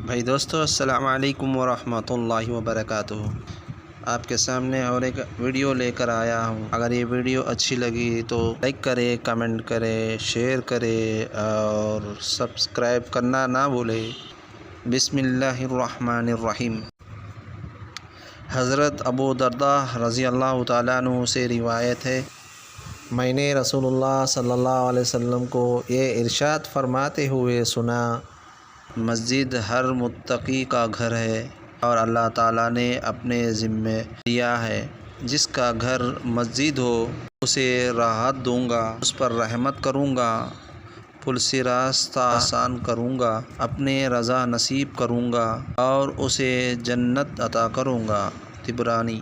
بھائی دوستو، السلام علیکم ورحمۃ اللہ وبرکاتہ۔ آپ کے سامنے اور ایک ویڈیو لے کر آیا ہوں۔ اگر یہ ویڈیو اچھی لگی تو لائک کرے، کمنٹ کرے، شیئر کرے اور سبسکرائب کرنا نہ بھولے۔ بسم اللہ الرحمن الرحیم۔ حضرت ابو درداء رضی اللہ تعالیٰ عنہ سے روایت ہے، میں نے رسول اللہ صلی اللہ علیہ وسلم کو یہ ارشاد فرماتے ہوئے سنا، مسجد ہر متقی کا گھر ہے اور اللہ تعالیٰ نے اپنے ذمہ لیا ہے، جس کا گھر مسجد ہو اسے راحت دوں گا، اس پر رحمت کروں گا، پل سے راستہ آسان کروں گا، اپنے رضا نصیب کروں گا اور اسے جنت عطا کروں گا۔ طبرانی۔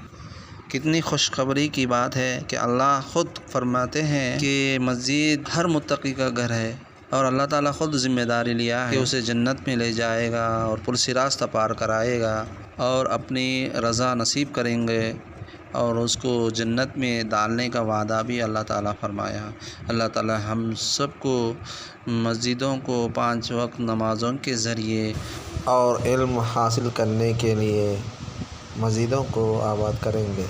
کتنی خوشخبری کی بات ہے کہ اللہ خود فرماتے ہیں کہ مسجد ہر متقی کا گھر ہے اور اللہ تعالیٰ خود ذمہ داری لیا ہے کہ اسے جنت میں لے جائے گا اور پل سے راستہ پار کرائے گا اور اپنی رضا نصیب کریں گے اور اس کو جنت میں ڈالنے کا وعدہ بھی اللہ تعالیٰ فرمایا۔ اللہ تعالیٰ ہم سب کو مسجدوں کو 5 وقت نمازوں کے ذریعے اور علم حاصل کرنے کے لیے مسجدوں کو آباد کریں گے۔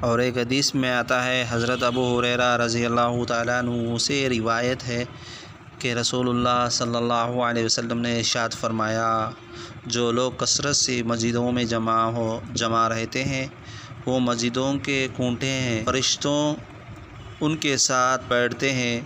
اور ایک حدیث میں آتا ہے، حضرت ابو ہریرہ رضی اللہ تعالیٰ عنہ سے روایت ہے کہ رسول اللہ صلی اللہ علیہ وسلم نے ارشاد فرمایا، جو لوگ کثرت سے مسجدوں میں جمع رہتے ہیں وہ مسجدوں کے کونٹے ہیں، فرشتوں ان کے ساتھ بیٹھتے ہیں،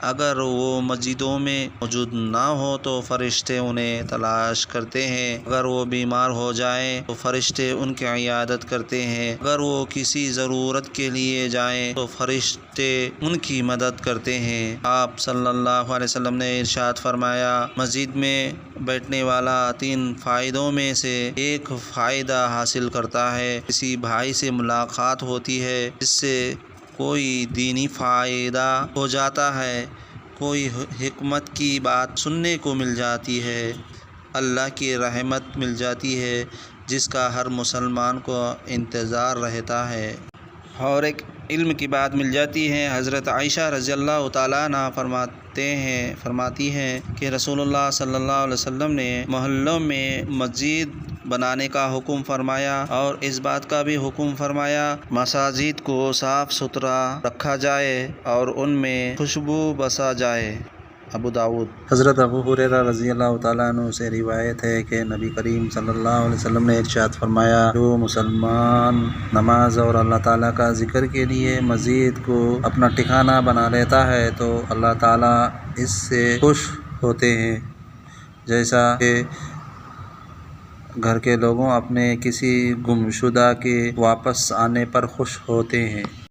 اگر وہ مسجدوں میں موجود نہ ہو تو فرشتے انہیں تلاش کرتے ہیں، اگر وہ بیمار ہو جائیں تو فرشتے ان کی عیادت کرتے ہیں، اگر وہ کسی ضرورت کے لیے جائیں تو فرشتے ان کی مدد کرتے ہیں۔ آپ صلی اللہ علیہ وسلم نے ارشاد فرمایا، مسجد میں بیٹھنے والا 3 فائدوں میں سے ایک فائدہ حاصل کرتا ہے، کسی بھائی سے ملاقات ہوتی ہے جس سے کوئی دینی فائدہ ہو جاتا ہے، کوئی حکمت کی بات سننے کو مل جاتی ہے، اللہ کی رحمت مل جاتی ہے جس کا ہر مسلمان کو انتظار رہتا ہے، اور ایک علم کی بات مل جاتی ہے۔ حضرت عائشہ رضی اللہ تعالیٰ عنہ فرماتی ہیں کہ رسول اللہ صلی اللہ علیہ وسلم نے محلوں میں مسجد بنانے کا حکم فرمایا اور اس بات کا بھی حکم فرمایا مساجد کو صاف ستھرا رکھا جائے اور ان میں خوشبو بسا جائے۔ ابو داؤد۔ حضرت ابو ہریرہ رضی اللہ تعالیٰ عنہ سے روایت ہے کہ نبی کریم صلی اللہ علیہ وسلم نے ارشاد فرمایا، جو مسلمان نماز اور اللہ تعالیٰ کا ذکر کے لیے مسجد کو اپنا ٹھکانہ بنا لیتا ہے تو اللہ تعالیٰ اس سے خوش ہوتے ہیں، جیسا کہ گھر کے لوگوں اپنے کسی گمشدہ کے واپس آنے پر خوش ہوتے ہیں۔